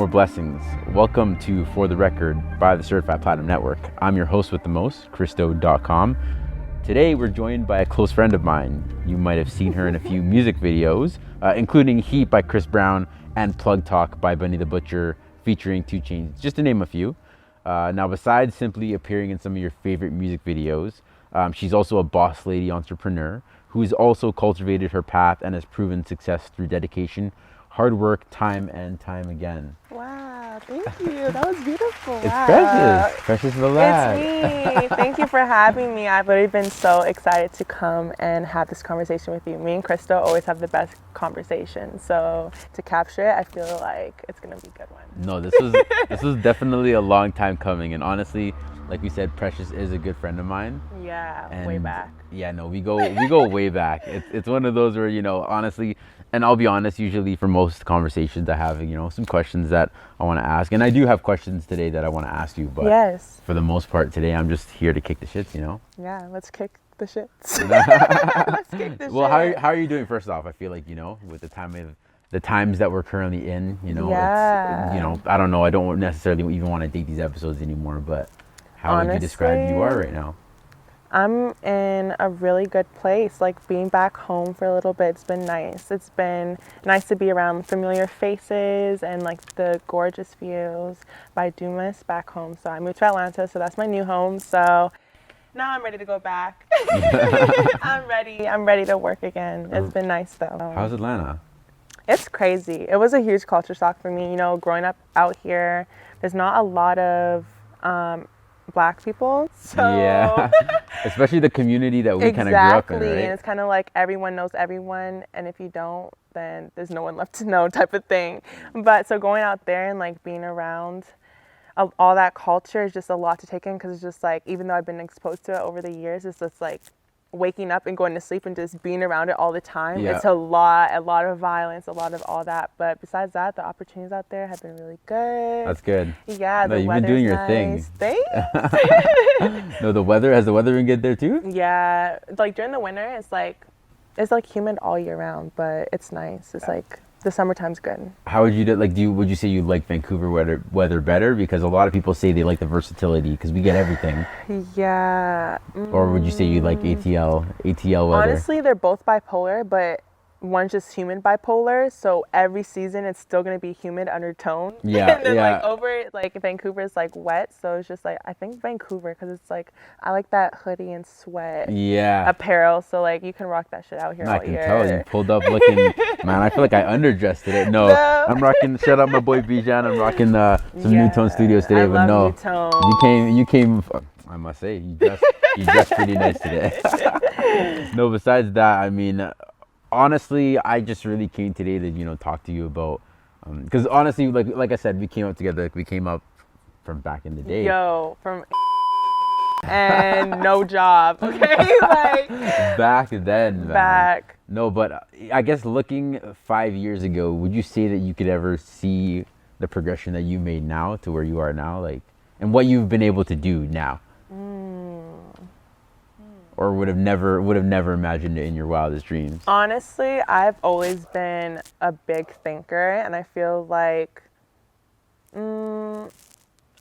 more blessings. Welcome to For the Record by the Certified Platinum Network. I'm your host with the most, KRISTODOTCOM. Today we're joined by a close friend of mine. You might have seen her in a few music videos, including Heat by Chris Brown and Plug Talk by Benny the Butcher, featuring 2 Chainz, just to name a few. Now, besides simply appearing in some of your favorite music videos, she's also a boss lady entrepreneur who's also cultivated her path and has proven success through dedication, hard work, time and time again. Wow, thank you. That was beautiful. It's wow. Precious Milan. It's me. Thank you for having me. I've already been so excited to come and have this conversation with you. Me and Krista always have the best conversation. So to capture it, I feel like it's gonna be a good one. No, this was definitely a long time coming, and honestly, like we said, Precious is a good friend of mine. Yeah, And way back. Yeah, no, we go way back. It's one of those where, you know, honestly, and I'll be honest, usually for most conversations I have, you know, some questions that I want to ask, and I do have questions today that I want to ask you, but yes, for the most part today I'm just here to kick the shits, you know. Yeah, let's kick the shits. Let's kick the Well, shit. how are you doing? First off, I feel like, you know, with the times that we're currently in, you know, Yeah. it's, you know, I don't know, I don't necessarily even want to date these episodes anymore, but how would you describe you are right now? I'm in a really good place, like being back home for a little bit. It's been nice. It's been nice to be around familiar faces and like the gorgeous views, but I do miss back home. So I moved to Atlanta, so that's my new home. So now I'm ready to go back. I'm ready to work again. It's been nice though. How's Atlanta? It's crazy. It was a huge culture shock for me. You know, growing up out here, there's not a lot of Black people. So yeah, especially the community that we kind of grew up in, right? And it's kind of like everyone knows everyone, and if you don't, then there's no one left to know type of thing. But so going out there and like being around all that culture is just a lot to take in, because it's just like, even though I've been exposed to it over the years, it's just like waking up and going to sleep and just being around it all the time. Yeah. It's a lot of violence, a lot of all that. But besides that, the opportunities out there have been really good. That's good. Yeah, No, the you've been doing your nice. thing. Thanks. No, has the weather been good there too? Yeah, like during the winter, it's like humid all year round, but it's nice. It's like the summertime's good. How would you would you say you like Vancouver weather better? Because a lot of people say they like the versatility because we get everything. Yeah. Or would you say you like ATL weather? Honestly, they're both bipolar, but one's just humid bipolar. So every season it's still gonna be humid undertone. Yeah. And then yeah. like over like Vancouver is like wet, so it's just like, I think Vancouver, because it's like I like that hoodie and sweat apparel. So like you can rock that shit out here all year. I can tell you pulled up looking. Man, I feel like I underdressed today. No, I'm rocking. Shout out my boy Bijan. I'm rocking some New Tone Studios today. I but no, love New Tone. You came. I must say, you dressed pretty nice today. No, besides that, I mean, honestly, I just really came today to, you know, talk to you about, because honestly, like I said, we came up together. We came up from back in the day. Yo, from and no job. Okay, like back then. Man. Back. No, but I guess looking 5 years ago, would you say that you could ever see the progression that you made now to where you are now, like, and what you've been able to do now? Or would have never imagined it in your wildest dreams? Honestly, I've always been a big thinker, and I feel like I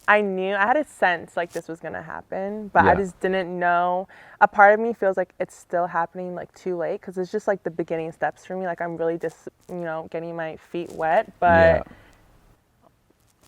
had a sense like this was gonna happen, but I just didn't know. A part of me feels like it's still happening like too late, because it's just like the beginning steps for me. Like I'm really just, you know, getting my feet wet, but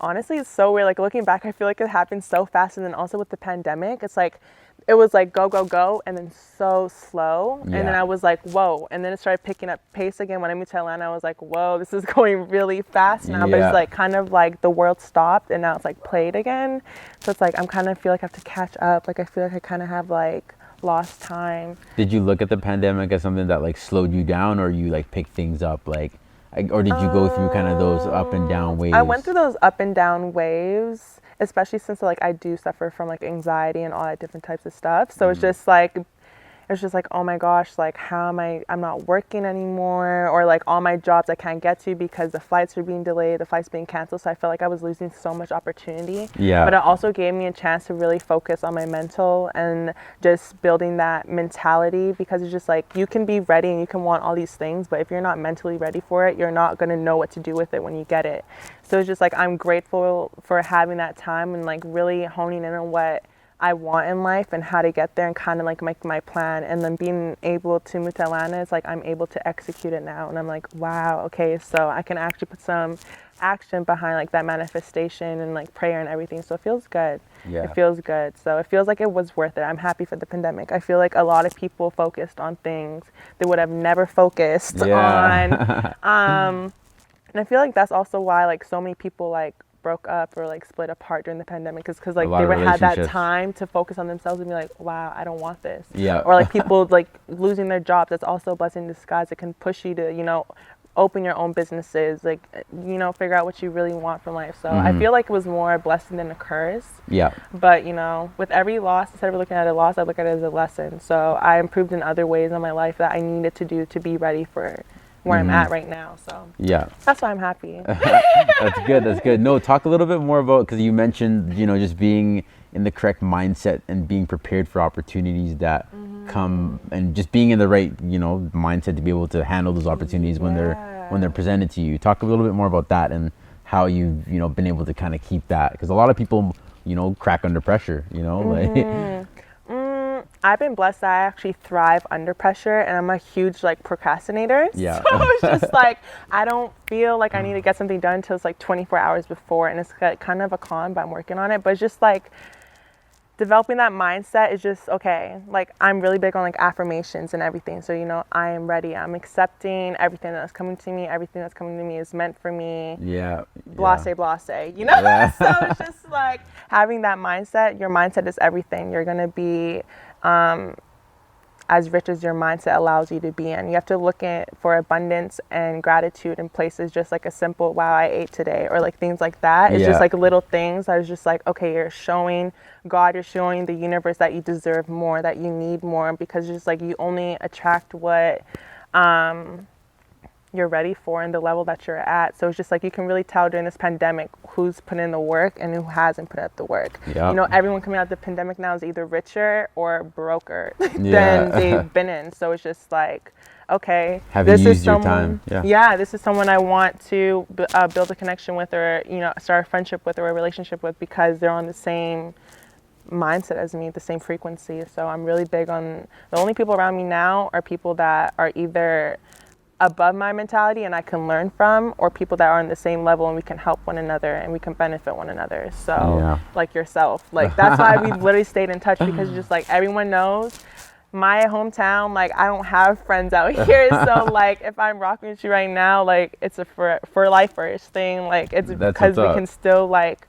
honestly, it's so weird. Like looking back, I feel like it happened so fast, and then also with the pandemic, it's like it was like go, and then so slow. And then I was like, whoa. And then it started picking up pace again. When I moved to Atlanta, I was like, whoa, this is going really fast now. But it's like kind of like the world stopped and now it's like played again. So it's like I'm kind of feel like I have to catch up. Like I feel like I kind of have like lost time. Did you look at the pandemic as something that like slowed you down, or you like picked things up, like, or did you go through kind of those up and down waves? I went through those up and down waves, especially since like I do suffer from like anxiety and all that different types of stuff. So it's just like it's just like, oh my gosh, like I'm not working anymore, or like all my jobs I can't get to because the flights are being delayed, the flights being canceled. So I felt like I was losing so much opportunity. Yeah. But it also gave me a chance to really focus on my mental and just building that mentality, because it's just like, you can be ready and you can want all these things, but if you're not mentally ready for it, you're not going to know what to do with it when you get it. So it's just like, I'm grateful for having that time and like really honing in on what I want in life and how to get there and kind of like make my plan. And then being able to move to Atlanta, it's like I'm able to execute it now. And I'm like, wow, okay, so I can actually put some action behind like that manifestation and like prayer and everything. So it feels good. Yeah. It feels good. So it feels like it was worth it. I'm happy for the pandemic. I feel like a lot of people focused on things they would have never focused on. And I feel like that's also why like so many people like broke up or like split apart during the pandemic, is because like they had that time to focus on themselves and be like, wow, I don't want this. Yeah. Or like people like losing their jobs, that's also a blessing in disguise. It can push you to, you know, open your own businesses, like, you know, figure out what you really want from life. So I feel like it was more a blessing than a curse. Yeah. But, you know, with every loss, instead of looking at a loss, I look at it as a lesson. So I improved in other ways in my life that I needed to do to be ready for where I'm at right now. So yeah, that's why I'm happy. That's good. That's good. No, talk a little bit more about, because you mentioned, you know, just being in the correct mindset and being prepared for opportunities that come, and just being in the right, you know, mindset to be able to handle those opportunities when they're presented to you. Talk a little bit more about that and how you've, you know, been able to kind of keep that, because a lot of people, you know, crack under pressure, you know, like I've been blessed that I actually thrive under pressure, and I'm a huge like procrastinator. Yeah. So it's just like, I don't feel like I need to get something done until it's like 24 hours before, and it's kind of a con, but I'm working on it. But it's just like developing that mindset is just, okay, like I'm really big on like affirmations and everything. So, you know, I am ready. I'm accepting everything that's coming to me. Everything that's coming to me is meant for me. Yeah. Blase, you know? Yeah. So it's just like having that mindset. Your mindset is everything. You're going to be as rich as your mindset allows you to be in. You have to look for abundance and gratitude in places just like a simple, wow, I ate today, or like things like that. It's just like little things that is just like, okay, you're showing God, you're showing the universe that you deserve more, that you need more, because it's just like you only attract what you're ready for and the level that you're at. So it's just like you can really tell during this pandemic who's put in the work and who hasn't put up the work. Yep. You know, everyone coming out of the pandemic now is either richer or broker than they've been in. So it's just like, okay, this is someone, this is someone I want to build a connection with, or, you know, start a friendship with or a relationship with, because they're on the same mindset as me, the same frequency. So I'm really big on, the only people around me now are people that are either above my mentality and I can learn from, or people that are on the same level and we can help one another and we can benefit one another. So like yourself, like that's why we literally stayed in touch, because just like everyone knows my hometown, like I don't have friends out here. So like if I'm rocking with you right now, like it's a for lifers thing. Like it's because we can still like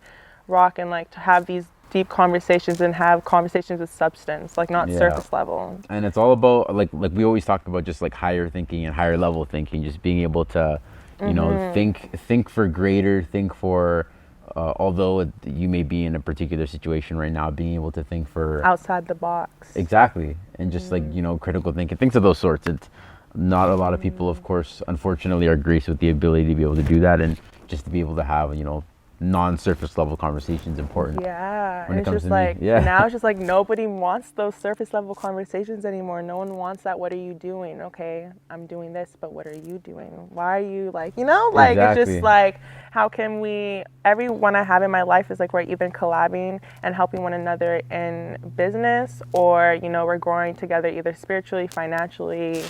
rock and like to have these deep conversations and have conversations with substance, like not surface level. And it's all about like we always talk about, just like higher thinking and higher level thinking, just being able to, you know, think for greater, think for although you may be in a particular situation right now, being able to think for outside the box. Exactly. And just like, you know, critical thinking, things of those sorts. It's not a lot of people, of course, unfortunately, are graced with the ability to be able to do that, and just to be able to have, you know, non-surface level conversations important. And it's just like now it's just like nobody wants those surface level conversations anymore. No one wants that. What are you doing? Okay, I'm doing this, but what are you doing? Why are you like, you know, like it's just like, how can we, everyone I have in my life is like we're either collabing and helping one another in business, or, you know, we're growing together either spiritually, financially,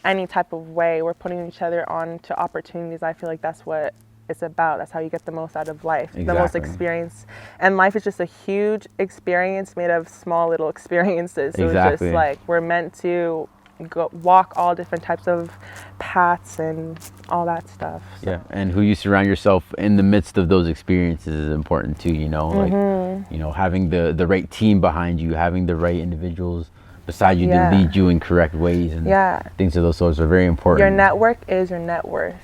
any type of way. We're putting each other on to opportunities. I feel like that's what it's about. That's how you get the most out of life, the most experience. And life is just a huge experience made of small little experiences. So it's just like we're meant to walk all different types of paths and all that stuff. So. And who you surround yourself in the midst of those experiences is important too, you know, like, you know, having the right team behind you, having the right individuals beside you to lead you in correct ways, and things of those sorts are very important. Your network is your net worth.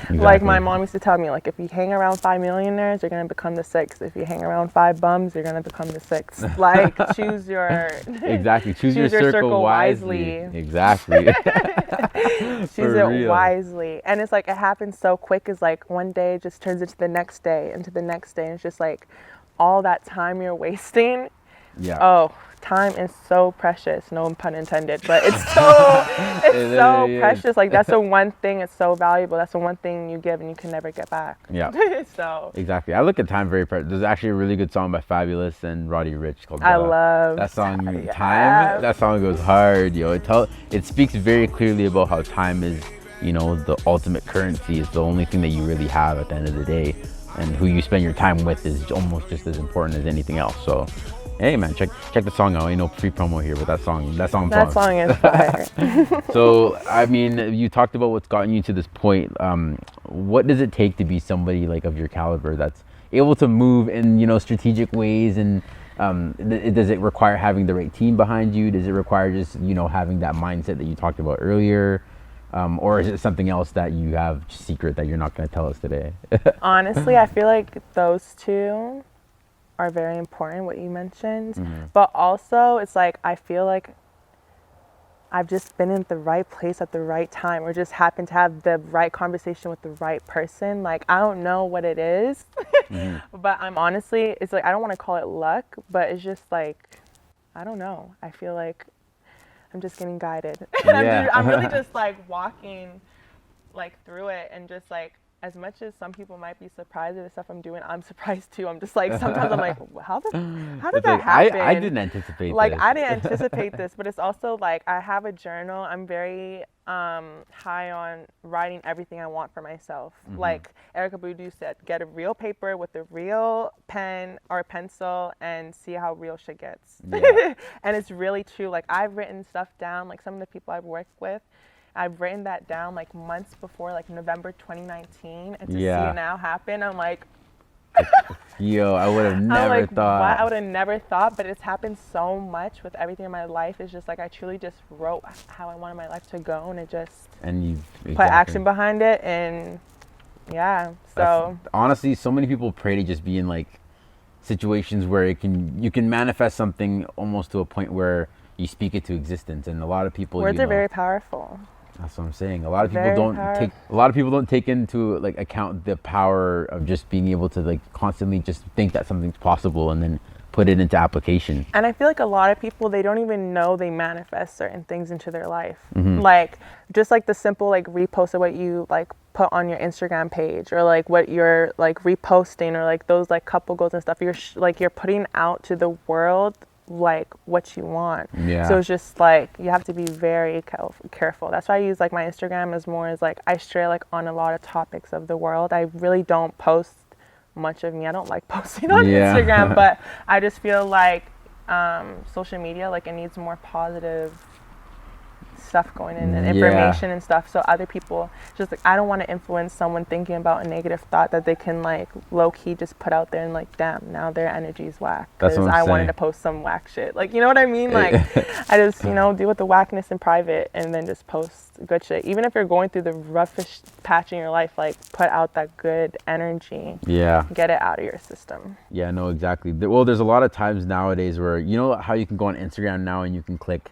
Exactly. Like my mom used to tell me, like if you hang around 5 millionaires, you're gonna become the 6th. If you hang around 5 bums, you're gonna become the 6th. Like choose your exactly. Choose your circle wisely. Exactly. Choose it wisely. And it's like it happens so quick. It's like one day just turns into the next day, into the next day. And it's just like all that time you're wasting. Yeah. Oh, time is so precious. No pun intended, but it's so precious. Like that's the one thing. It's so valuable. That's the one thing you give and you can never get back. Yeah. So exactly. I look at time very precious. There's actually a really good song by Fabulous and Roddy Ricch called I love that song. Time. That song goes hard, yo. It speaks very clearly about how time is, you know, the ultimate currency. It's the only thing that you really have at the end of the day, and who you spend your time with is almost just as important as anything else. So. Hey man, check the song out. Ain't no free promo here, but that song is fire. So I mean, you talked about what's gotten you to this point. What does it take to be somebody like of your caliber that's able to move in, you know, strategic ways? And does it require having the right team behind you? Does it require just, you know, having that mindset that you talked about earlier? Or is it something else that you have secret that you're not going to tell us today? Honestly, I feel like those two are very important, what you mentioned. But also it's like I feel like I've just been in the right place at the right time, or just happened to have the right conversation with the right person. Like I don't know what it is. But I'm honestly, it's like I don't want to call it luck, but it's just like I don't know. I feel like I'm just getting guided. I'm really just like walking like through it, and just like as much as some people might be surprised at the stuff I'm doing, I'm surprised too. I'm just like, sometimes I'm like, how did that happen? I didn't anticipate like, this. I didn't anticipate this, but it's also like, I have a journal. I'm very high on writing everything I want for myself. Like Erykah Badu said, get a real paper with a real pen or pencil and see how real shit gets. And it's really true. Like I've written stuff down, like some of the people I've worked with, I've written that down like months before, like November 2019, and to see it now happen, I'm like, yo, I would have never thought. What? I would have never thought, but it's happened so much with everything in my life. It's just like I truly just wrote how I wanted my life to go, and it just put action behind it, and so honestly, so many people pray to just be in like situations where you can manifest something almost to a point where you speak it to existence, and a lot of people words are very powerful. That's what I'm saying. A lot of people don't take into like account the power of just being able to like constantly just think that something's possible and then put it into application. And I feel like a lot of people, they don't even know they manifest certain things into their life. Like just like the simple like repost of what you like put on your Instagram page, or like what you're like reposting, or like those like couple goals and stuff. You're putting out to the world like what you want. So it's just like you have to be very careful. That's why I use like my Instagram as more as like I stray like on a lot of topics of the world. I really don't post much of me. I don't like posting on Instagram, but I just feel like social media, like it needs more positive stuff going in and information and stuff, so other people just like, I don't want to influence someone thinking about a negative thought that they can like low-key just put out there and like, damn, now their energy's whack because I wanted to post some whack shit, like, you know what I mean? Like I just, you know, deal with the whackness in private and then just post good shit. Even if you're going through the roughest patch in your life, like put out that good energy, get it out of your system. No, exactly. Well, there's a lot of times nowadays where, you know how you can go on Instagram now and you can click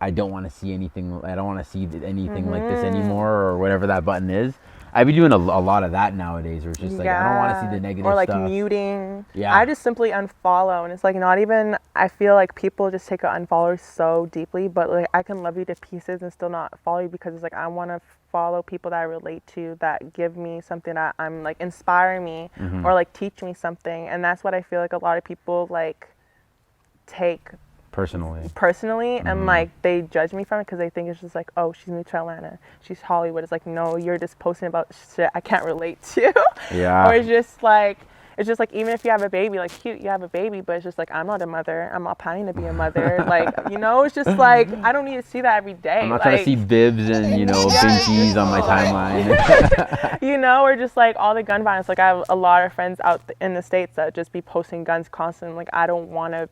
I don't want to see anything. I don't want to see anything like this anymore, or whatever that button is. I've been doing a lot of that nowadays, where it's just like I don't want to see the negative stuff. Or like muting. I just simply unfollow, and it's like not even. I feel like people just take an unfollow so deeply, but like I can love you to pieces and still not follow you because it's like I want to follow people that I relate to, that give me something, that I'm like inspire me or like teach me something, and that's what I feel like a lot of people like take personally and like they judge me from it because they think it's just like, oh, she's new to Atlanta, she's Hollywood. It's like, no, you're just posting about shit I can't relate to. Or it's just like even if you have a baby, like cute, you have a baby, but it's just like I'm not a mother, I'm not planning to be a mother. Like, you know, it's just like I don't need to see that every day. I'm not trying to see bibs and, you know, binkies on my timeline. You know, or just like all the gun violence. Like I have a lot of friends out in the States that just be posting guns constantly. Like I don't want to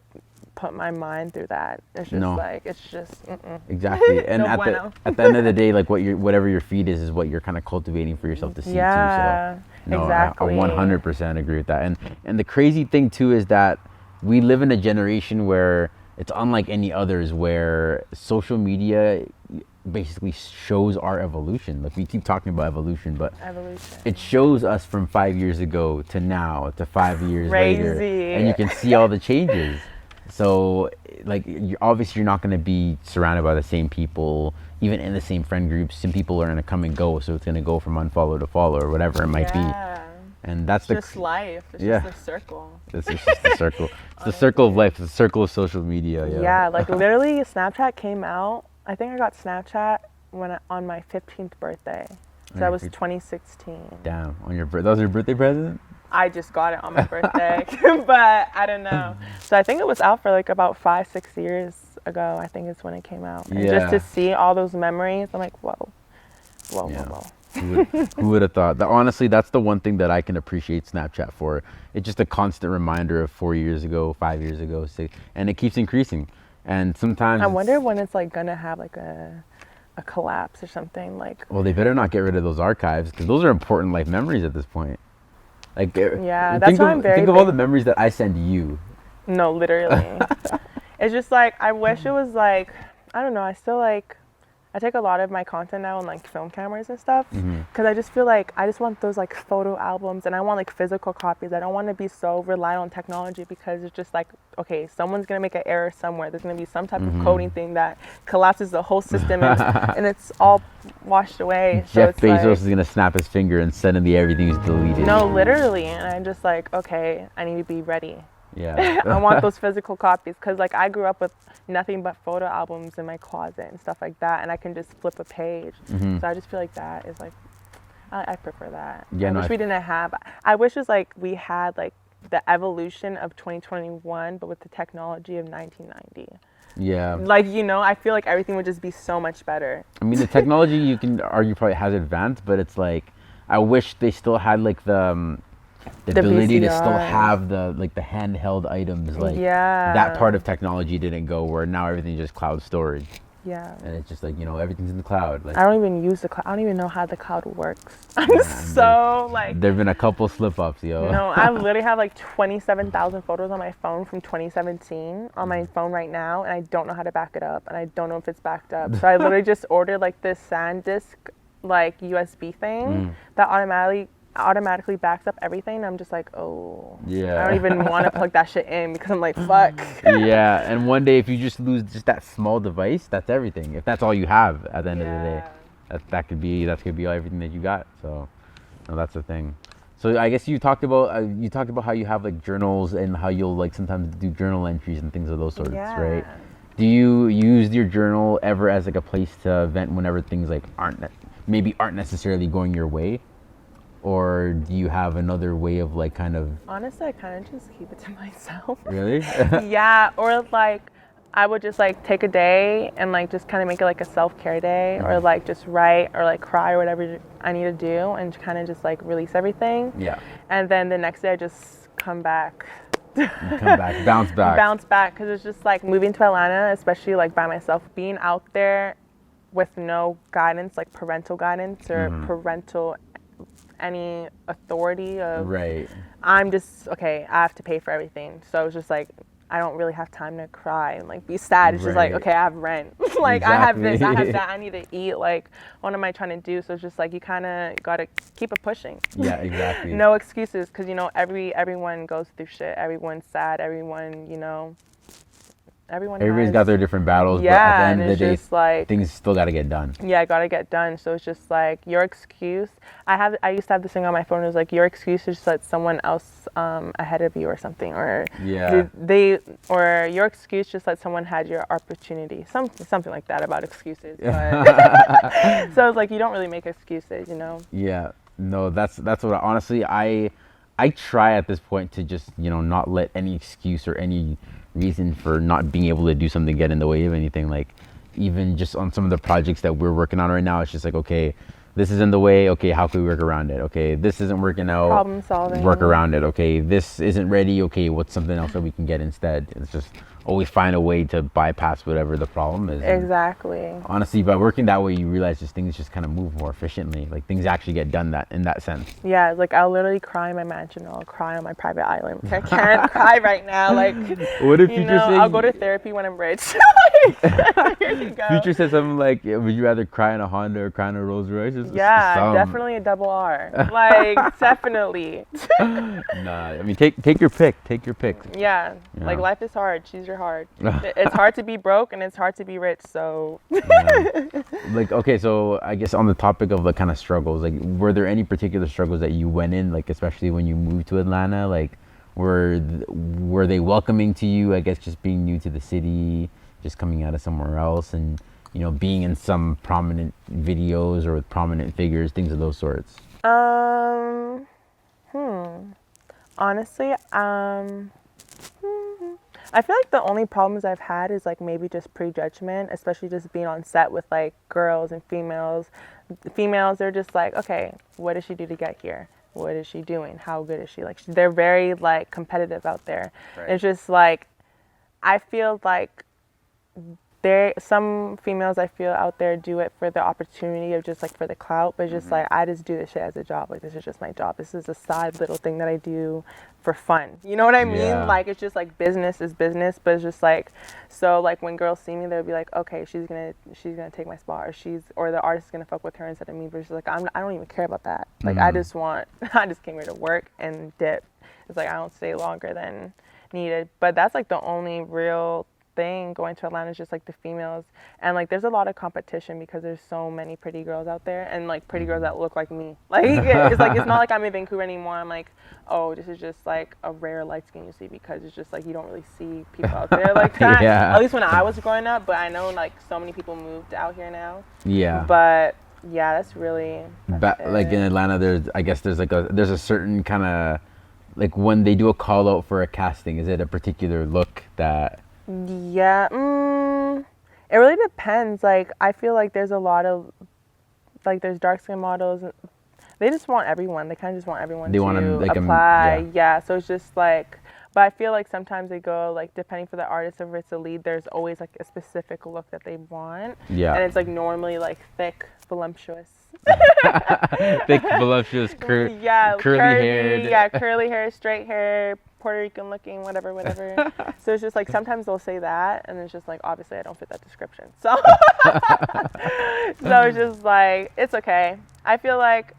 put my mind through that. It's just like, it's just, Exactly. And No at bueno. the end of the day, like whatever your feed is what you're kind of cultivating for yourself to see too. So no, exactly. I 100% agree with that. And the crazy thing too is that we live in a generation where it's unlike any others, where social media basically shows our evolution. Like we keep talking about evolution, but it shows us from 5 years ago to now to 5 years later, and you can see all the changes. So like obviously you're not going to be surrounded by the same people, even in the same friend groups. Some people are going to come and go, so it's going to go from unfollow to follow or whatever it might be. And that's just life. It's just a circle. It's just the circle. It's the circle of life. It's the circle of social media. Yeah, like literally Snapchat came out. I think I got Snapchat on my 15th birthday. So that was 2016. Damn, on your that was your birthday present? I just got it on my birthday, but I don't know. So I think it was out for like about 5-6 years ago. I think is when it came out. And just to see all those memories, I'm like, whoa. Who would have thought? Honestly, that's the one thing that I can appreciate Snapchat for. It's just a constant reminder of 4 years ago, 5 years ago, 6, and it keeps increasing. And sometimes I wonder when it's like gonna have like a collapse or something. Like, well, they better not get rid of those archives because those are important life memories at this point. Like, that's why I'm very think of all the memories that I send you. No, literally. It's just like I wish it was like, I don't know. I take a lot of my content now on like film cameras and stuff because I just feel like I just want those like photo albums, and I want like physical copies. I don't want to be so reliant on technology because it's just like, okay, someone's gonna make an error somewhere. There's gonna be some type of coding thing that collapses the whole system and it's all washed away. Jeff Bezos is gonna snap his finger and suddenly everything's deleted. No, literally, and I'm just like, okay, I need to be ready. Yeah. I want those physical copies because like I grew up with nothing but photo albums in my closet and stuff like that, and I can just flip a page. So I just feel like that is like, I prefer that. I wish we didn't have. I wish it was like we had like the evolution of 2021, but with the technology of 1990. Yeah. Like, I feel like everything would just be so much better. I mean, the technology you can argue probably has advanced, but it's like I wish they still had like the ability to still have the handheld items, like that part of technology didn't go, where now everything's just cloud storage. Yeah. And it's just like, everything's in the cloud. Like, I don't even use the cloud. I don't even know how the cloud works. I'm so like. There've been a couple slip ups, yo. No, I literally have like 27,000 photos on my phone from 2017 on my phone right now, and I don't know how to back it up, and I don't know if it's backed up. So I literally just ordered like this SanDisk like USB thing that automatically backs up everything. I'm just like, oh yeah, I don't even want to plug that shit in because I'm like, fuck. Yeah, and one day if you just lose just that small device, that's everything. If that's all you have at the end of the day, that could be everything that you got. So no, that's the thing. So I guess you talked about how you have like journals and how you'll like sometimes do journal entries and things of those sorts, right? Do you use your journal ever as like a place to vent whenever things like aren't necessarily going your way? Or do you have another way of like kind of... Honestly, I kind of just keep it to myself. Really? Yeah, or like I would just like take a day and like just kind of make it like a self-care day, or like just write or like cry or whatever I need to do, and kind of just like release everything. Yeah. And then the next day I just come back. Bounce back, because it's just like moving to Atlanta, especially like by myself, being out there with no guidance, like parental guidance or parental any authority of I'm just I have to pay for everything, so it's just like I don't really have time to cry and like be sad. It's just like, okay, I have rent, like I have this, I have that, I need to eat, like what am I trying to do? So it's just like you kind of gotta keep it pushing. Yeah, exactly. No excuses, because everyone goes through shit, everyone's sad, everybody's got their different battles, but at the end of the day, like, things still got to get done. Yeah, got to get done. So it's just like your excuse. I used to have this thing on my phone. It was like your excuse is just let someone else ahead of you or something, or or your excuse just let someone had your opportunity. Something like that about excuses. But so it's like you don't really make excuses, Yeah, no, that's what honestly I try at this point to just not let any excuse or any reason for not being able to do something get in the way of anything. Like even just on some of the projects that we're working on right now, it's just like, okay, this is in the way. Okay, how can we work around it? Okay, this isn't working out. Problem solving. Work around it. Okay, this isn't ready. Okay, what's something else that we can get instead? It's just always find a way to bypass whatever the problem is. Exactly. And honestly, by working that way, you realize just things just kind of move more efficiently. Like things actually get done in that sense. Yeah, like I'll literally cry in my mansion. I'll cry on my private island. I can't cry right now. Like, what if Future said, I'll go to therapy when I'm rich. Here you go. Future said something like, would you rather cry in a Honda or cry in a Rolls Royce? Yeah, definitely a double R. Like, definitely. Nah, I mean, take your pick. Take your pick. Yeah, like life is hard. Choose your hard. It's hard to be broke and it's hard to be rich. So. Like, okay, so I guess on the topic of the kind of struggles, like, were there any particular struggles that you went in, like, especially when you moved to Atlanta? Like, were they welcoming to you? I guess just being new to the city, just coming out of somewhere else, and being in some prominent videos or with prominent figures, things of those sorts. Honestly, I feel like the only problems I've had is like maybe just prejudgment, especially just being on set with like girls and females. Females, they're just like, okay, what does she do to get here? What is she doing? How good is she? Like, they're very like competitive out there. Right. It's just like, I feel like some females I feel out there do it for the opportunity of just like for the clout, but just like, I just do this shit as a job. Like, this is just my job. This is a side little thing that I do for fun. You know what I mean? Yeah. Like, it's just like business is business, but it's just like, so like when girls see me, they'll be like, okay, she's gonna take my spot, or the artist is gonna fuck with her instead of me. But she's like, I don't even care about that. Like, I just came here to work and dip. It's like, I don't stay longer than needed. But that's like the only real thing going to Atlanta is just like the females, and like there's a lot of competition because there's so many pretty girls out there, and like pretty girls that look like me. Like it's not like I'm in Vancouver anymore. I'm like, oh, this is just like a rare light skin you see, because it's just like you don't really see people out there like that. Yeah. At least when I was growing up, but I know like so many people moved out here now. Yeah. But yeah, that's like in Atlanta, there's a certain kind of, like, when they do a call out for a casting, is it a particular look that? Yeah, it really depends. Like, I feel like there's a lot of, like, there's dark skin models. They just want everyone. They kind of just want everyone to apply. Yeah, so it's just like, but I feel like sometimes they go, like, depending for the artist, if it's a lead, there's always, like, a specific look that they want. Yeah. And it's, like, normally, like, thick, voluptuous. Thick, voluptuous, curly hair. Yeah, curly hair, straight hair, Puerto Rican looking, whatever. So it's just like sometimes they'll say that, and it's just like, obviously I don't fit that description. So so it's just like, it's okay. I feel like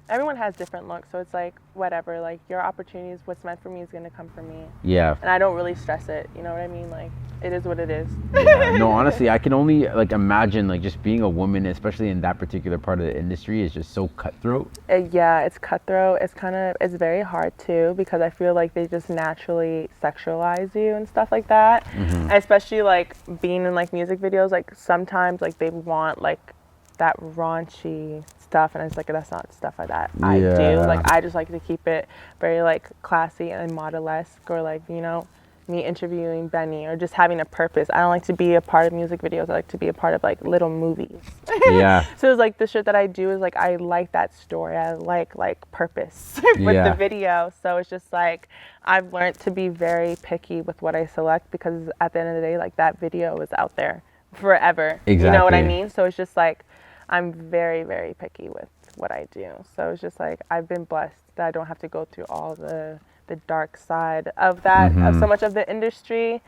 everyone has different looks, so it's like, whatever, like, your opportunities, what's meant for me is going to come for me. Yeah. And I don't really stress it, you know what I mean? Like, it is what it is. Yeah. No, honestly, I can only like imagine, like, just being a woman, especially in that particular part of the industry, is just so cutthroat. Yeah, it's cutthroat. It's very hard too, because I feel like they just naturally sexualize you and stuff like that. And especially like being in like music videos, like sometimes like they want like that raunchy stuff, and it's like, that's not stuff like that I do. Like, I just like to keep it very like classy and model-esque, or like, me interviewing Benny, or just having a purpose. I don't like to be a part of music videos. I like to be a part of like little movies. Yeah. So it's like the shit that I do is like, I like that story. I like purpose with the video. So it's just like, I've learned to be very picky with what I select, because at the end of the day, like, that video is out there forever. Exactly. You know what I mean? So it's just like, I'm very, very picky with what I do. So it's just like, I've been blessed that I don't have to go through all the dark side of that, of so much of the industry.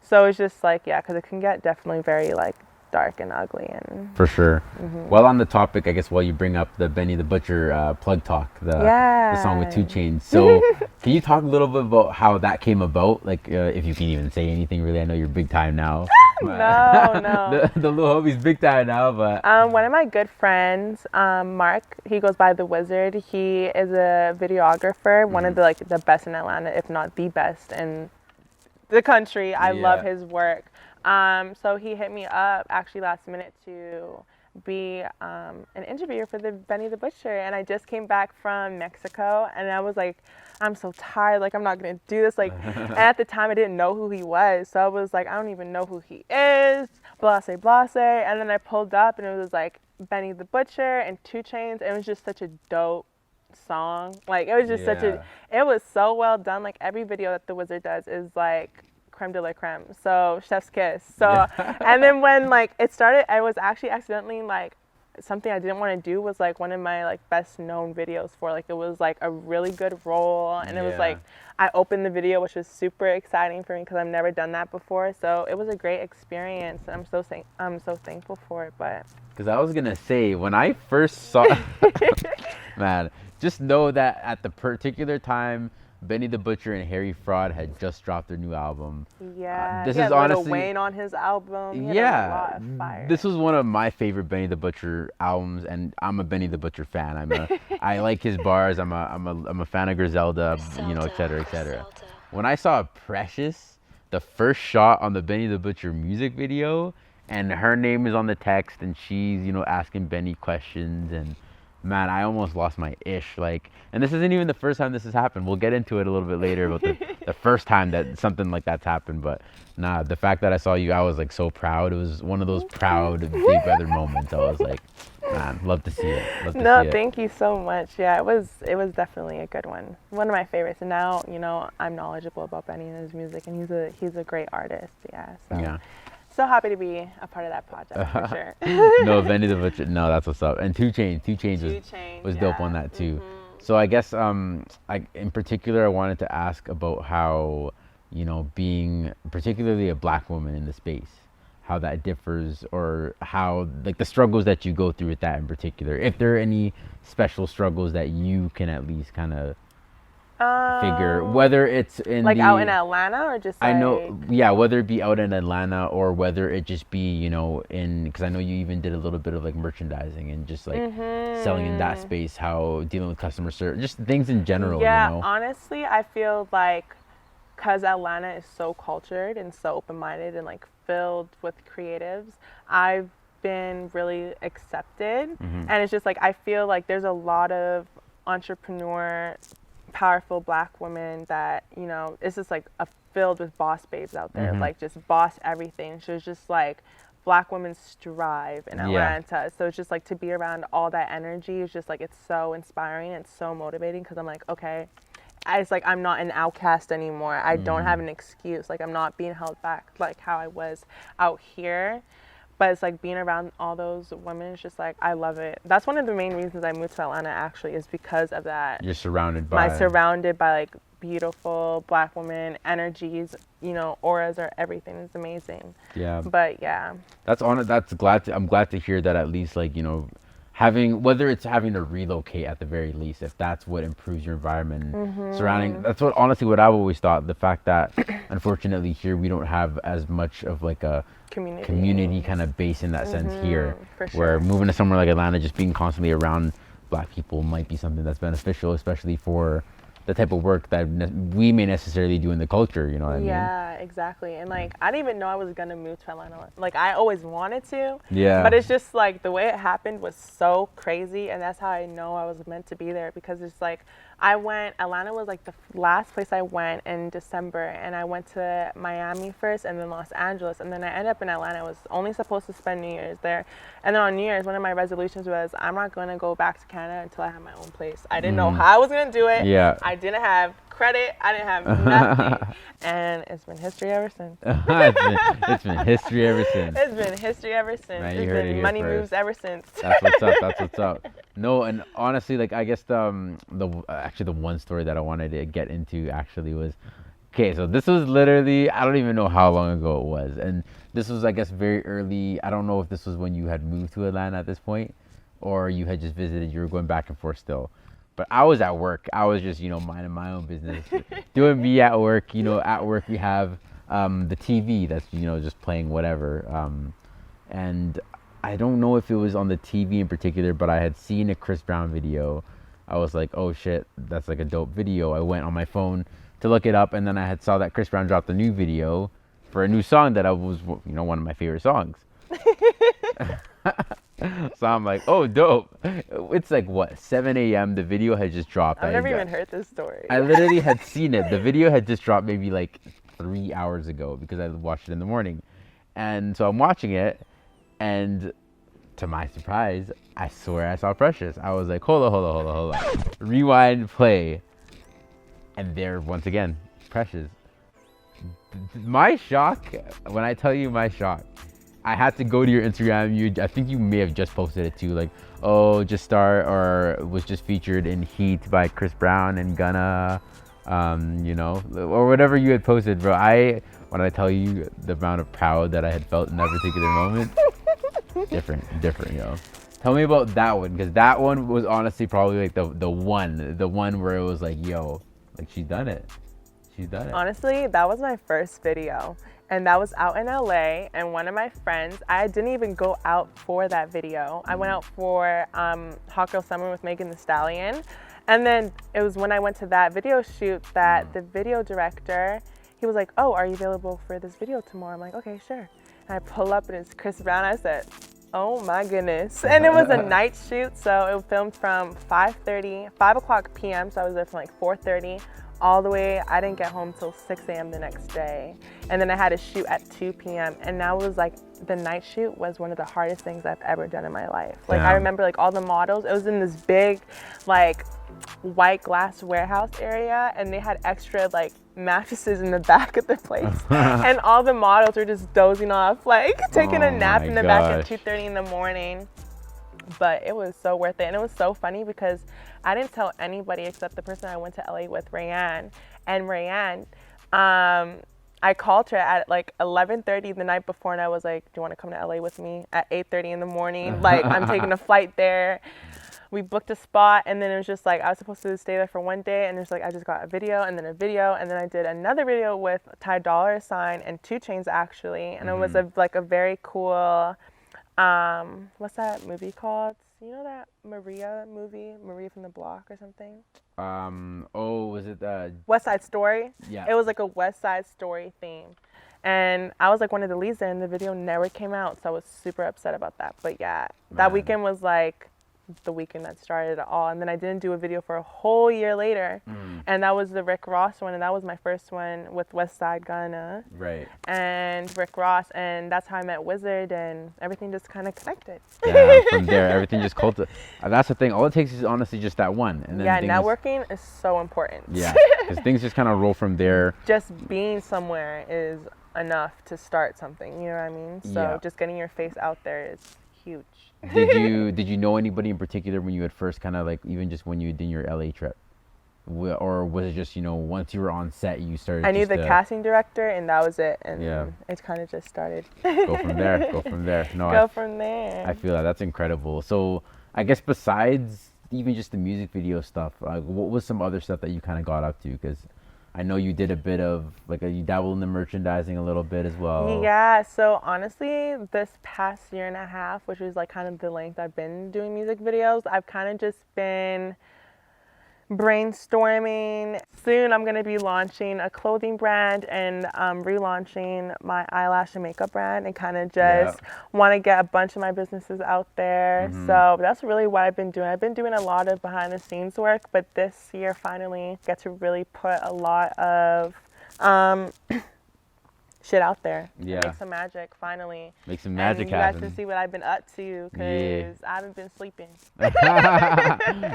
So it's just like, yeah, because it can get definitely very like dark and ugly. And for sure. Well, on the topic, I guess, while you bring up the Benny the Butcher plug talk, the song with 2 Chainz. So can you talk a little bit about how that came about? Like, if you can even say anything, really. I know you're big time now. No. The little homie's big time now, but one of my good friends, Mark, he goes by The Wizard. He is a videographer, one of the best in Atlanta, if not the best in the country. I love his work. So he hit me up actually last minute to be an interviewer for the Benny the Butcher, and I just came back from Mexico, and I was like, I'm so tired, like, I'm not gonna do this, like, and at the time I didn't know who he was, so I was like, I don't even know who he is, blase, and then I pulled up and it was like, Benny the Butcher and 2 Chainz. It was just such a dope song. Like, it was just it was so well done. Like, every video that the Wizard does is like creme de la creme. So chef's kiss. So and then when like it started, I was actually accidentally like, something I didn't want to do was like one of my like best known videos for, like, it was like a really good role, and it was like I opened the video, which was super exciting for me because I've never done that before. So it was a great experience, and I'm so thankful for it. But because I was gonna say, when I first saw man, just know that at the particular time Benny the Butcher and Harry Fraud had just dropped their new album. This is honestly Lil Wayne on his album. He had a lot of fire. This was one of my favorite Benny the Butcher albums, and I'm a Benny the Butcher fan. I like his bars. I'm a fan of Griselda, you know, et cetera, et cetera. When I saw Precious, the first shot on the Benny the Butcher music video, and her name is on the text, and she's, you know, asking Benny questions, and man, I almost lost my ish. Like, and this isn't even the first time this has happened. We'll get into it a little bit later about the first time that something like that's happened. But nah, the fact that I saw you, I was like so proud. It was one of those proud big brother moments. I was like, man, love to see it. Thank you so much. Yeah, it was definitely a good one. One of my favorites. And now, you know, I'm knowledgeable about Benny and his music, and he's a great artist. Yeah. So. Yeah. So happy to be a part of that project, for sure. No, Benny the Butcher, no, that's what's up. And 2 Chainz was dope on that too. So I guess in particular I wanted to ask about how, you know, being particularly a black woman in the space, how that differs, or how, like, the struggles that you go through with that in particular. If there are any special struggles that you can at least kind of figure, whether it's in like out in Atlanta or just like... I know, yeah, whether it be out in Atlanta or whether it just be, you know, because I know you even did a little bit of like merchandising and just like selling in that space, how dealing with customer service, just things in general. Yeah, you know? Honestly, I feel like because Atlanta is so cultured and so open-minded and like filled with creatives, I've been really accepted, and it's just like I feel like there's a lot of entrepreneur, powerful black women that, you know, it's just like filled with boss babes out there, like just boss everything. So it's just like black women strive in Atlanta. So it's just like to be around all that energy is just like, it's so inspiring. It's so motivating because I'm like, okay, it's like I'm not an outcast anymore. I don't have an excuse. Like, I'm not being held back like how I was out here. But it's like being around all those women, it's just like, I love it. That's one of the main reasons I moved to Atlanta, actually, is because of that. You're surrounded by like beautiful black women, energies, you know, auras, or everything is amazing. Yeah. But yeah. I'm glad to hear that, at least, like, you know, whether it's having to relocate at the very least, if that's what improves your environment surrounding, that's what I've always thought. The fact that unfortunately here we don't have as much of like a community kind of base in that sense here, where moving to somewhere like Atlanta, just being constantly around black people might be something that's beneficial, especially for the type of work that we may necessarily do in the culture, you know what I mean? Yeah, exactly. And like, I didn't even know I was gonna move to Atlanta. Like, I always wanted to. Yeah. But it's just like the way it happened was so crazy, and that's how I know I was meant to be there, because it's like Atlanta was like the last place I went in December, and I went to Miami first and then Los Angeles, and then I ended up in Atlanta. I was only supposed to spend New Year's there. And then on New Year's, one of my resolutions was, I'm not going to go back to Canada until I have my own place. I didn't know how I was going to do it. Yeah. I didn't have credit. I didn't have nothing. And it's been history ever since. It's been history ever since. It's been history ever since. Man, it's been money moves ever since. That's what's up. No, and honestly, like, I guess the one story that I wanted to get into actually was, okay, so this was literally, I don't even know how long ago it was, and this was, I guess, very early. I don't know if this was when you had moved to Atlanta at this point, or you had just visited. You were going back and forth still. But I was at work. I was just, you know, minding my own business, doing me at work. You know, at work we have the TV that's, you know, just playing whatever. And I don't know if it was on the TV in particular, but I had seen a Chris Brown video. I was like, oh shit, that's like a dope video. I went on my phone to look it up, and then I had saw that Chris Brown dropped a new video for a new song that was, you know, one of my favorite songs. So I'm like, oh, dope. It's like, what, 7 a.m. The video had just dropped. I've never even heard this story. I literally had seen it. The video had just dropped maybe like 3 hours ago because I watched it in the morning. And so I'm watching it, and to my surprise, I swear I saw Precious. I was like, hold on. Rewind, play. And there, once again, Precious. My shock, when I tell you my shock, I had to go to your Instagram. I think you may have just posted it too. Like, oh, just start, or was just featured in Heat by Chris Brown and Gunna, you know, or whatever you had posted, bro. When I tell you the amount of proud that I had felt in that particular moment, different, yo. Tell me about that one, because that one was honestly probably like the one where it was like, yo, like she's done it. Honestly, that was my first video, and that was out in LA, and one of my friends, I didn't even go out for that video. I went out for Hot Girl Summer with Megan Thee Stallion, and then it was when I went to that video shoot that the video director, he was like, oh, are you available for this video tomorrow? I'm like, okay, sure. And I pull up and it's Chris Brown. I said, oh my goodness. And it was a night shoot, so it was filmed from 5 o'clock p.m. So I was there from like 4:30 all the way. I didn't get home till 6 a.m. the next day. And then I had a shoot at 2 p.m. And that was like, the night shoot was one of the hardest things I've ever done in my life. Like, I remember like all the models, it was in this big like white glass warehouse area, and they had extra like mattresses in the back of the place. And all the models were just dozing off, like taking a nap in the back at 2:30 in the morning. But it was so worth it. And it was so funny because I didn't tell anybody except the person I went to LA with, Rayanne. And Rayanne, I called her at like 11:30 the night before, and I was like, do you want to come to LA with me at 8:30 in the morning? Like, I'm taking a flight there. We booked a spot, and then it was just like, I was supposed to stay there for one day, and there's like, I just got a video, and then I did another video with Ty Dolla $ign and 2 Chainz actually, and it was a very cool, what's that movie called? You know that Maria movie, Maria from the Block or something? Was it West Side Story? Yeah. It was like a West Side Story theme. And I was like one of the leads there, and the video never came out, so I was super upset about that. But yeah, that weekend was like the weekend that started it all. And then I didn't do a video for a whole year later. And that was the Rick Ross one, and that was my first one with West Side Gunna. Right. And Rick Ross, and that's how I met Wizard, and everything just kind of connected. Yeah, from there, everything just cultivated. That's the thing. All it takes is honestly just that one. And then networking is so important. Yeah, because things just kind of roll from there. Just being somewhere is enough to start something, you know what I mean? So just getting your face out there is huge. Did you know anybody in particular when you had first kind of like, even just when you did your LA trip, or was it just, you know, once you were on set you started? I knew the casting director, and that was it, and it kind of just started. Go from there. No, go from there. I feel that's incredible. So I guess besides even just the music video stuff, what was some other stuff that you kind of got up to? Because I know you did a bit of, like, you dabbled in the merchandising a little bit as well. Yeah, so honestly, this past year and a half, which is like kind of the length I've been doing music videos, I've kind of just been brainstorming. Soon I'm going to be launching a clothing brand and relaunching my eyelash and makeup brand, and kind of just want to get a bunch of my businesses out there. So that's really what I've been doing. I've been doing a lot of behind the scenes work, but this year finally get to really put a lot of shit out there. Yeah. Make some magic, finally. Make some magic happen. You guys can see what I've been up to, because I haven't been sleeping.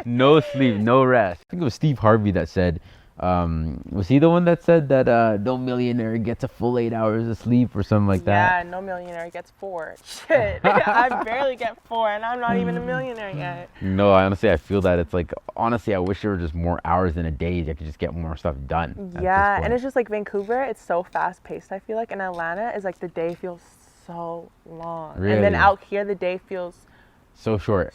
No sleep, no rest. I think it was Steve Harvey that said, was he the one that said that no millionaire gets a full 8 hours of sleep or something like that? Yeah, no millionaire gets 4. Shit. I barely get 4, and I'm not even a millionaire yet. No, honestly, I feel that. It's like, honestly, I wish there were just more hours in a day that I could just get more stuff done. Yeah, and it's just like Vancouver, it's so fast paced, I feel like. And Atlanta is like, the day feels so long. Really? And then out here, the day feels so short,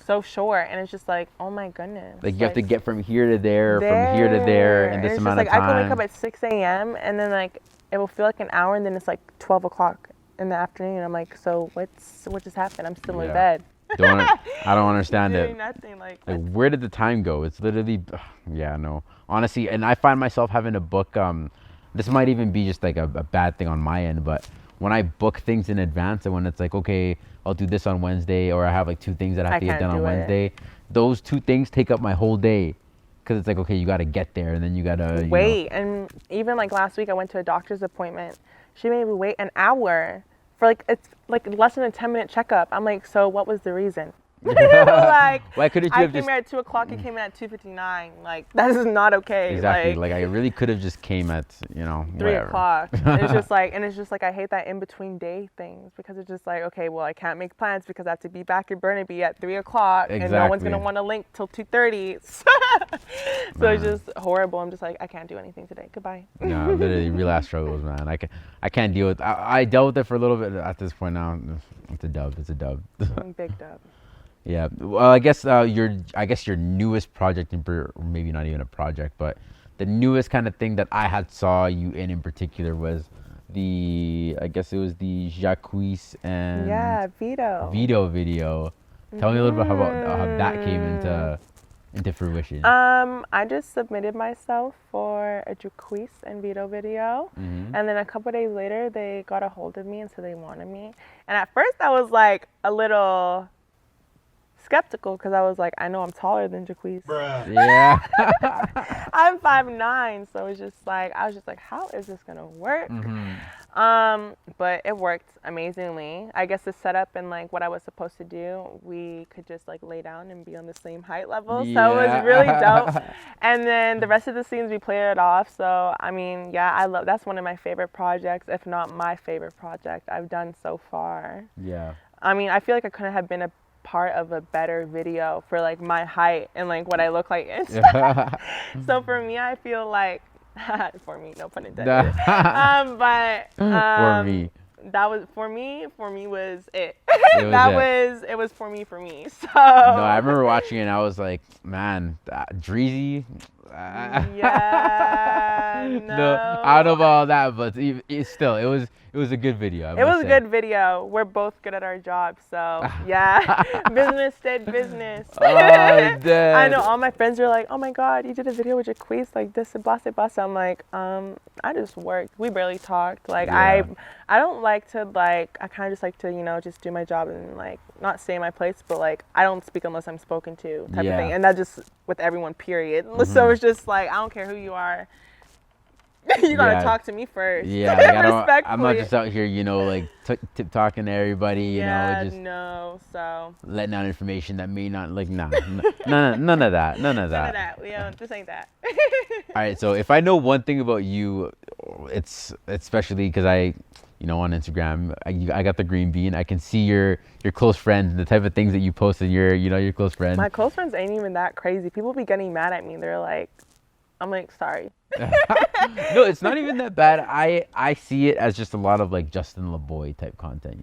and it's just like, oh my goodness, like you have to get from here to there, from here to there in this amount of time. I can wake up at 6 a.m. and then like it will feel like an hour, and then it's like 12 o'clock in the afternoon. I'm like, so what just happened? I'm still in bed. I don't understand doing it. Nothing, like where did the time go? It's literally, no, honestly. And I find myself having to book, this might even be just like a bad thing on my end, but when I book things in advance, and when it's like, okay, I'll do this on Wednesday, or I have like 2 things that I have to get done on Wednesday, those 2 things take up my whole day, because it's like, okay, you got to get there, and then you got to wait. And even like last week, I went to a doctor's appointment. She made me wait an hour for like, it's like less than a 10-minute checkup. I'm like, so what was the reason? Like, why couldn't you I have came just here at 2 o'clock, you came in at 2:59. Like, that is not okay. exactly like I really could have just came at 3 whatever. o'clock. It's just like, and it's just like, I hate that in between day things, because it's just like, okay, well, I can't make plans because I have to be back in Burnaby at 3 o'clock, and no one's gonna want to link till 2:30. So it's just horrible. I'm just like, I can't do anything today. Goodbye. No, literally real ass struggles, man. I can't deal with. I dealt with it for a little bit. At this point now, it's a dub. It's a dub. Big dub. Yeah. Well, I guess your newest project, or maybe not even a project, but the newest kind of thing that I had saw you in particular was I guess it was the Jacquees and Vito video. Tell me a little bit about how that came into fruition. I just submitted myself for a Jacquees and Vito video, and then a couple days later they got a hold of me and said they wanted me. And at first I was like a little skeptical, because I was like, I know I'm taller than Jacquees. Yeah. I'm 5'9", so it's just like, I was just like, how is this gonna work? But it worked amazingly. I guess the setup and like what I was supposed to do, we could just like lay down and be on the same height level. Yeah. So it was really dope. And then the rest of the scenes we played it off. So I mean, yeah, that's one of my favorite projects, if not my favorite project I've done so far. Yeah. I mean, I feel like I couldn't have been a part of a better video for like my height and like what I look like. So for me, I feel like for me, no pun intended. For me, that was for me was it. It was for me. So no, I remember watching it and I was like, man, Dreezy. Yeah, no. Out of all that, but it was a good video. It was a good video. We're both good at our jobs, so yeah. Business did business. I know all my friends are like, oh my god, you did a video with Jacquees, like this and blah blah. I'm like, I just worked. We barely talked. Like I don't like to like. I kind of just like to just do my job and like not stay in my place, but like I don't speak unless I'm spoken to type of thing, and that just with everyone. Period. So it's just like I don't care who you are. You gotta talk to me first. Yeah, like I'm not just out here, like talking to everybody. Just so letting out information that may not like none of that. This ain't that. All right, so if I know one thing about you, it's especially because I, on Instagram, I got the green bean. I can see your close friends and the type of things that you post in your close friends. My close friends ain't even that crazy. People be getting mad at me. They're like, I'm like, sorry. No, it's not even that bad. I see it as just a lot of like Justin LeBoy type content,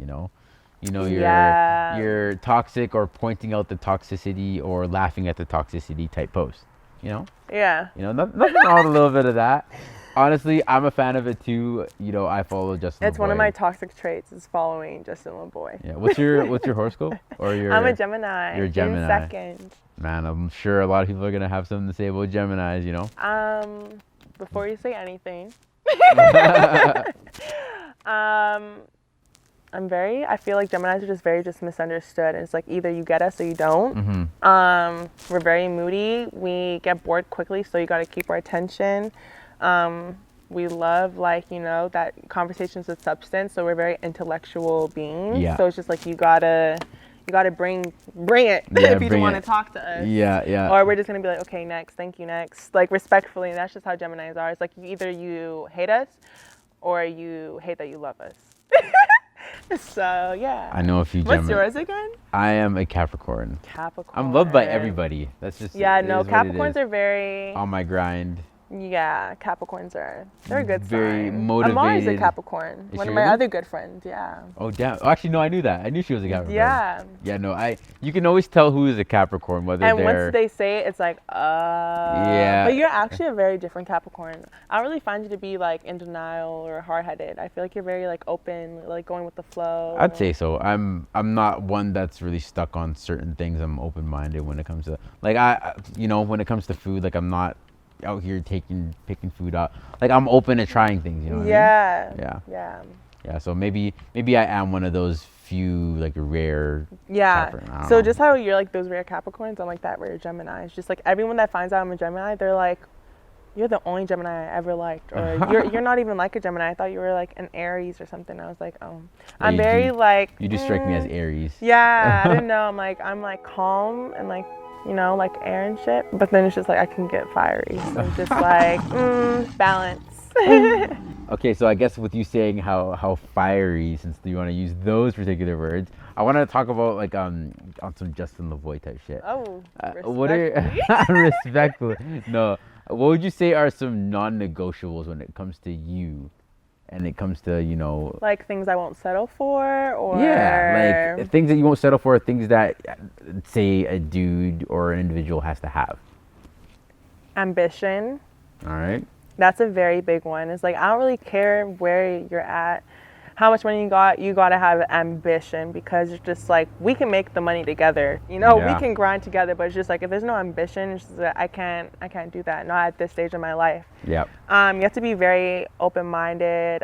you're toxic or pointing out the toxicity or laughing at the toxicity type post, Yeah. Nothing wrong with a little bit of that. Honestly, I'm a fan of it too. I follow Justin LeBoy. It's one of my toxic traits is following Justin LeBoy. Yeah. What's your horoscope? Or I'm a Gemini. You're a Gemini. In second. Man, I'm sure a lot of people are gonna have something to say about Geminis, Before you say anything, I feel like Geminis are just very misunderstood. And it's like either you get us or you don't. We're very moody. We get bored quickly, so you got to keep our attention. We love that conversations with substance. So we're very intellectual beings. Yeah. So it's just like you gotta bring it if you want to talk to us. Yeah. Or we're just gonna be like, okay, next, thank you, next. Like respectfully, and that's just how Geminis are. It's like either you hate us or you hate that you love us. So yeah. I know a few Geminis. What's yours again? I am a Capricorn. Capricorn. I'm loved by everybody. That's just Capricorns are very on my grind. Yeah, Capricorns they're a good very sign. Motivated. Amari's a Capricorn. One of my other good friends, yeah. Oh damn! Oh, actually, no, I knew that. I knew she was a Capricorn. Yeah. Yeah, no, you can always tell who is a Capricorn whether once they say it, it's like, yeah. But you're actually a very different Capricorn. I don't really find you to be like in denial or hard-headed. I feel like you're very like open, like going with the flow. I'd say so. I'm not one that's really stuck on certain things. I'm open-minded when it comes to when it comes to food. Like I'm not out here picking food out. Like I'm open to trying things, what I mean? Yeah, so maybe I am one of those few like rare so just how you're like those rare Capricorns, I'm like that rare Gemini. It's just like everyone that finds out I'm a Gemini, they're like, you're the only Gemini I ever liked, or you're not even like a Gemini. I thought you were like an Aries or something. I was like, oh, I'm very like. You do strike me as Aries. Yeah, I didn't know. I'm like calm and like, you know, like air and shit. But then it's just like I can get fiery. So it's just like balance. Okay, so I guess with you saying how fiery, since you want to use those particular words, I want to talk about like on some Justin LaVoy type shit. Oh, what are respectful? No, what would you say are some non-negotiables when it comes to you, and it comes to, you know, like things I won't settle for, or yeah, like things that you won't settle for, things that say a dude or an individual has to have. Ambition. All right. That's a very big one. It's like, I don't really care where you're at, how much money you got to have ambition, because it's just like, we can make the money together, you know, we can grind together, but it's just like, if there's no ambition, it's just like, I can't do that, not at this stage of my life. Yeah. You have to be very open-minded,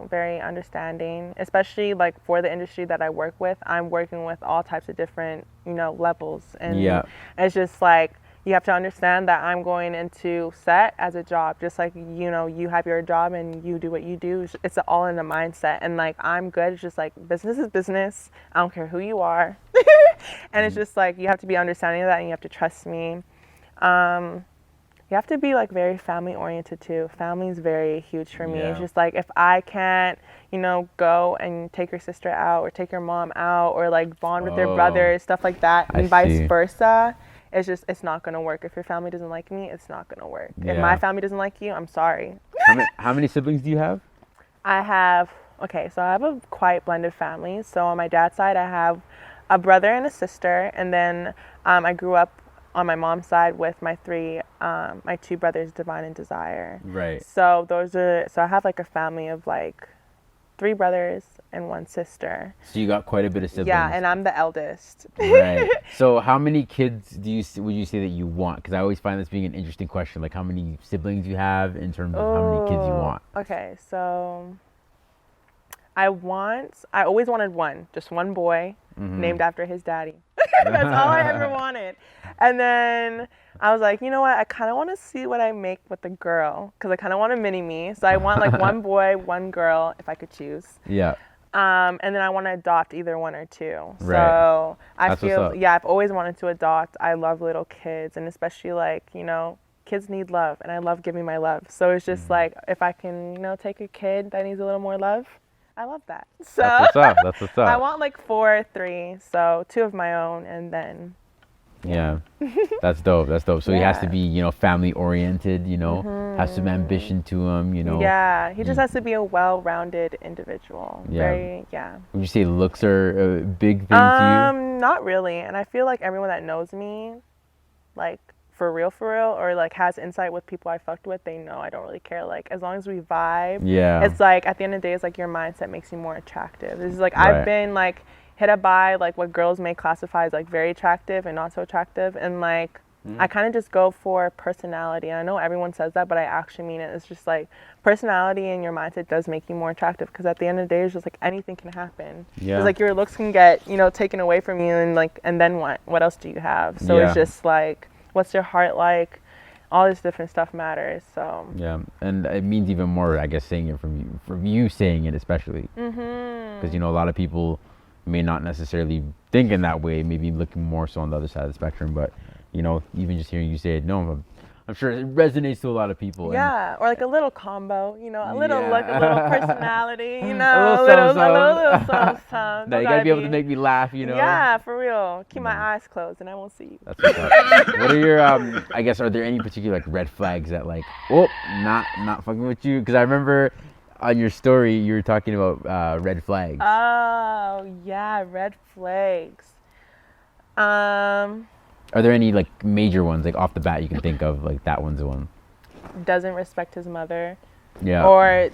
very understanding, especially like for the industry that I work with. I'm working with all types of different, levels, and it's just like, you have to understand that I'm going into set as a job, just like, you have your job and you do what you do. It's all in the mindset. And like, I'm good. It's just like, business is business. I don't care who you are. And it's just like, you have to be understanding of that, and you have to trust me. You have to be like very family oriented too. Family is very huge for me. It's just like, if I can't, go and take your sister out or take your mom out or like bond with their brothers, stuff like that, and vice versa. It's not going to work. If your family doesn't like me, it's not going to work. Yeah. If my family doesn't like you, I'm sorry. How many siblings do you have? So I have a quite blended family. So on my dad's side, I have a brother and a sister. And then I grew up on my mom's side with my two brothers, Divine and Desire. Right. So I have like a family of like 3 brothers and 1 sister. So you got quite a bit of siblings. Yeah, and I'm the eldest. Right. So how many kids would you say that you want? Because I always find this being an interesting question. Like, how many siblings you have in terms of how many kids you want? Okay, so I always wanted just one boy, named after his daddy. That's all I ever wanted. And then I was like, you know what? I kind of want to see what I make with a girl, because I kind of want a mini-me. So I want like 1 boy, 1 girl, if I could choose. Yeah. And then I want to adopt either 1 or 2. Right. So That's feel, I've always wanted to adopt. I love little kids, and especially like, kids need love, and I love giving my love. So it's just like, if I can, take a kid that needs a little more love, I love that. So That's what's up. I want like 4 or 3, so 2 of my own, and then. Yeah. That's dope. So he has to be, family oriented, has some ambition to him, Yeah, he just has to be a well-rounded individual. Yeah. Would you say looks are a big thing to you? Not really. And I feel like everyone that knows me, like for real, or like has insight with people I fucked with, they know I don't really care. Like, as long as we vibe, it's like, at the end of the day, it's like your mindset makes you more attractive. This is like, I've been like hit up by like what girls may classify as like very attractive and not so attractive, and like I kind of just go for personality. And I know everyone says that, but I actually mean it. It's just like, personality and your mindset does make you more attractive, because at the end of the day, it's just like anything can happen. It's like your looks can get taken away from you, and then what else do you have? So it's just like, what's your heart like? All this different stuff matters. So and it means even more, I guess, saying it from you saying it, especially because a lot of people may not necessarily think in that way, maybe looking more so on the other side of the spectrum, but even just hearing you say it, no, I'm sure it resonates to a lot of people. Yeah, or like a little combo, a little look, a little personality, a little something. Now you gotta be able to make me laugh, Yeah, for real. Keep my eyes closed and I won't see you. That's what's up. What are your, I guess, are there any particular like red flags that like, not fucking with you? Because I remember on your story you were talking about red flags. Oh yeah, red flags. Are there any like major ones, like off the bat, you can think of, like that one's the one? Doesn't respect his mother. Yeah. Or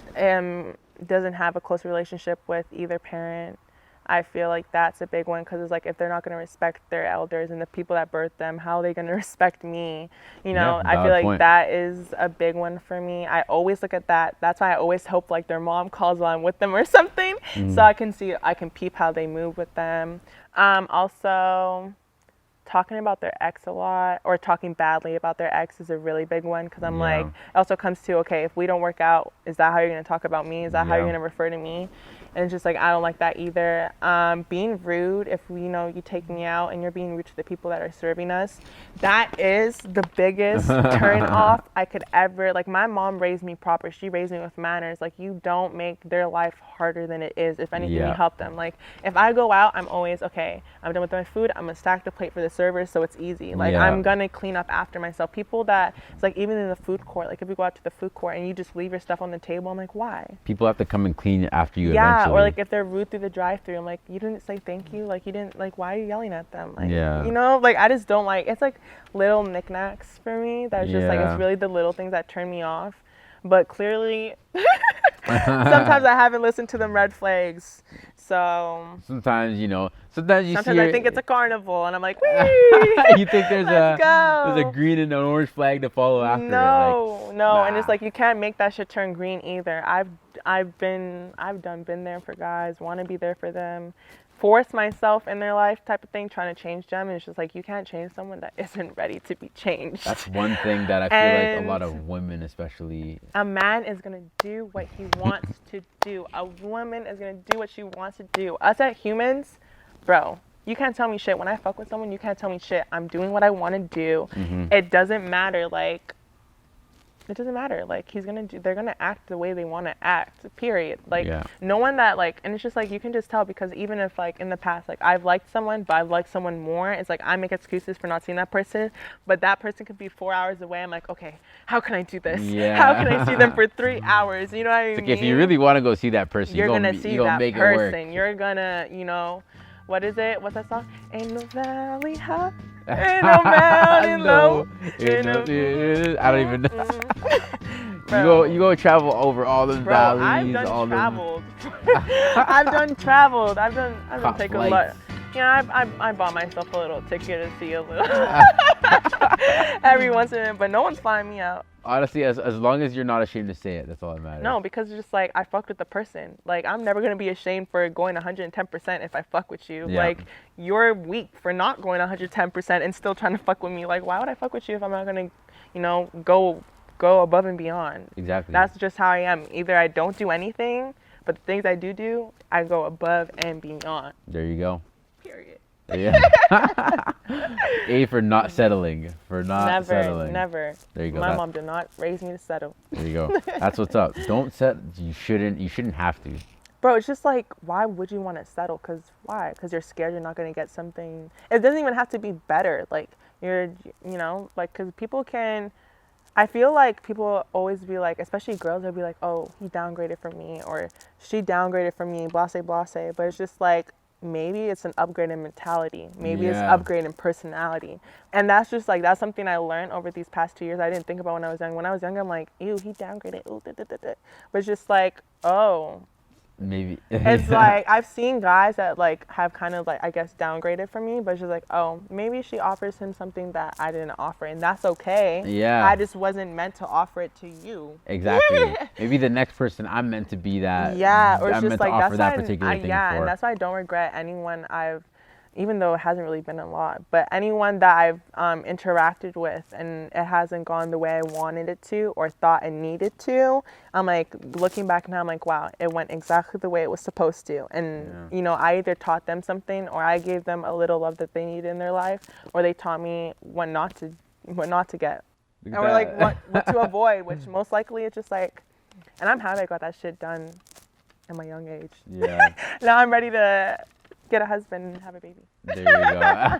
doesn't have a close relationship with either parent. I feel like that's a big one, because it's like, if they're not going to respect their elders and the people that birthed them, how are they going to respect me? I feel like that is a big one for me. I always look at that. That's why I always hope like their mom calls while I'm with them or something, so I can peep how they move with them. Also, talking about their ex a lot or talking badly about their ex is a really big one, because I'm like, it also comes to, okay, if we don't work out, is that how you're going to talk about me? Is that how you're going to refer to me? And it's just like, I don't like that either. Being rude, if you take me out and you're being rude to the people that are serving us, that is the biggest turn off I could ever, like, my mom raised me proper. She raised me with manners. Like, you don't make their life harder than it is. If anything, you help them. Like, if I go out, I'm always, okay, I'm done with my food, I'm gonna stack the plate for the servers so it's easy. Like, I'm gonna clean up after myself. People that, it's like, even in the food court, like, if we go out to the food court and you just leave your stuff on the table, I'm like, why? People have to come and clean after you eventually. Or like if they're rude through the drive-thru, I'm like, you didn't say thank you, like, you didn't, like, why are you yelling at them? Like, like, I just don't like, it's like little knickknacks for me that's just like, it's really the little things that turn me off. But clearly sometimes I haven't listened to them red flags, so sometimes sometimes I think it's a carnival and I'm like, wee! You think there's a green and an orange flag to follow after? No, and it's like, you can't make that shit turn green either. I've been there for guys, want to be there for them, force myself in their life type of thing, trying to change them, and it's just like, you can't change someone that isn't ready to be changed. That's one thing that I feel like a lot of women, especially, a man is gonna do what he wants to do. A woman is gonna do what she wants to do. Us as humans, bro, you can't tell me shit. When I fuck with someone, you can't tell me shit. I'm doing what I want to do. It doesn't matter. Like, it doesn't matter. Like, they're gonna act the way they want to act, period. Like, no one that, like, and it's just like, you can just tell, because even if, like, in the past, like, I've liked someone, but I've liked someone more, it's like, I make excuses for not seeing that person, but that person could be 4 hours away. I'm like, okay, how can I do this? How can I see them for 3 hours? You know what I mean? Like, if you really want to go see that person, you're gonna see that make person. It work. You're gonna, what is it? What's that song? Ain't no valley high, ain't no mountain low. I don't even know. You go travel over all the valleys. I've done traveled. I've done take a lot. I bought myself a little ticket to see a little every once in a while, but no one's flying me out. Honestly, as long as you're not ashamed to say it, that's all that matters. No, because it's just like, I fucked with the person. Like, I'm never gonna be ashamed for going 110% if I fuck with you. Like, you're weak for not going 110% and still trying to fuck with me. Like, why would I fuck with you if I'm not gonna, go above and beyond? Exactly. That's just how I am. Either I don't do anything, but the things I do, I go above and beyond. There you go. Period. Yeah. A for not settling. Never. There you go. My mom did not raise me to settle. There you go. That's what's up. Don't settle. You shouldn't have to. Bro, it's just like, why would you want to settle? Why? Because you're scared you're not going to get something. It doesn't even have to be better. Like, because people can, I feel like people always be like, especially girls, they'll be like, oh, he downgraded from me, or she downgraded from me, blase, blase. But it's just like, maybe it's an upgrade in mentality. Maybe it's an upgrade in personality. And that's just like, that's something I learned over these past 2 years. I didn't think about when I was young. When I was young, I'm like, ew, he downgraded. Ooh, da, da, da, da. But it's just like, oh. Maybe. It's like, I've seen guys that like have kind of like, I guess, downgraded from me, but it's just like, oh, maybe she offers him something that I didn't offer, and that's okay. Yeah. I just wasn't meant to offer it to you. Exactly. Maybe the next person, I'm meant to be that. Yeah, or it's I'm just meant like, to offer that's that particular thing for. And that's why I don't regret anyone even though it hasn't really been a lot, but anyone that I've interacted with and it hasn't gone the way I wanted it to or thought it needed to, I'm like, looking back now, I'm like, wow, it went exactly the way it was supposed to. And, I either taught them something, or I gave them a little love that they needed in their life, or they taught me what not to get. And we're like, what to avoid, which most likely it's just like, and I'm happy I got that shit done at my young age. Yeah. Now I'm ready to get a husband and have a baby. There you go. Now,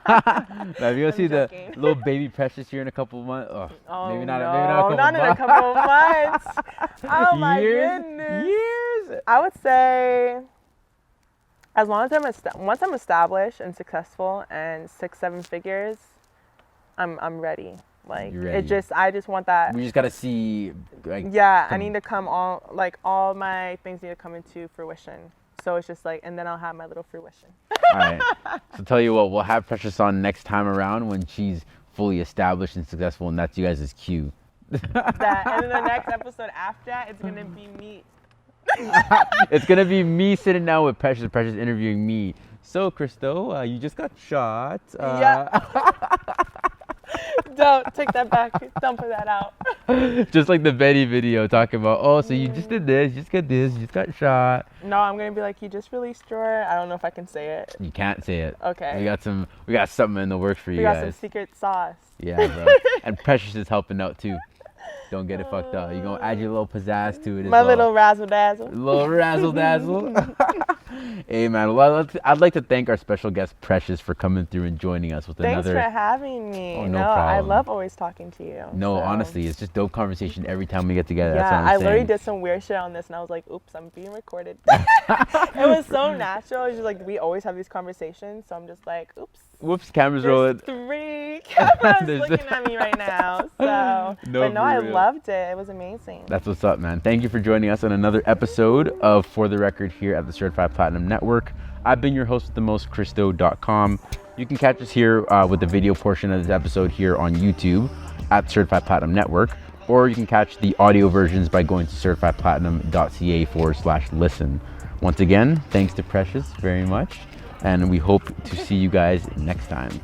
if you go see the little baby Precious here in a couple of months, maybe not. No, maybe not in a couple of months. Oh my goodness. Years. I would say, as long as once I'm established and successful and 6-7 figures, I'm ready. Like, I just want that. We just gotta see. Like, I need to come all my things need to come into fruition. So it's just like, and then I'll have my little fruition. All right. So tell you what, we'll have Precious on next time around when she's fully established and successful, and that's you guys' cue. And then the next episode after that, it's gonna be me. It's gonna be me sitting down with Precious interviewing me. So, Christo, you just got shot. Yeah. Don't take that back. Don't put that out. Just like the Betty video talking about, oh, so you just did this, you just got this, you just got shot. No, I'm gonna be like, you just released your. I don't know if I can say it. You can't say it. Okay. We got something in the works for you guys. We got some secret sauce. Yeah, bro. And Precious is helping out too. Don't get it fucked up. You're gonna add your little pizzazz to it as My well. little razzle dazzle. Little razzle dazzle. Hey man, well, I'd like to thank our special guest Precious for coming through and joining us with Thanks another. for having me. Oh, no I problem. love always talking to you. No, so. honestly, it's just dope conversation every time we get together. Yeah, That's what I'm I saying. literally did some weird shit on this, and I was like, "Oops, I'm being recorded." It was so natural. It's just like we always have these conversations, so I'm just like, "Oops." Whoops, cameras rolling. There's 3 cameras looking at me right now. So, but no, I loved it. It was amazing. That's what's up, man. Thank you for joining us on another episode of For the Record here at the Certified Platinum Network. I've been your host with the most, KRISTODOTCOM. You can catch us here with the video portion of this episode here on YouTube at Certified Platinum Network, or you can catch the audio versions by going to certifiedplatinum.ca/listen. Once again, thanks to Precious very much, and we hope to see you guys next time.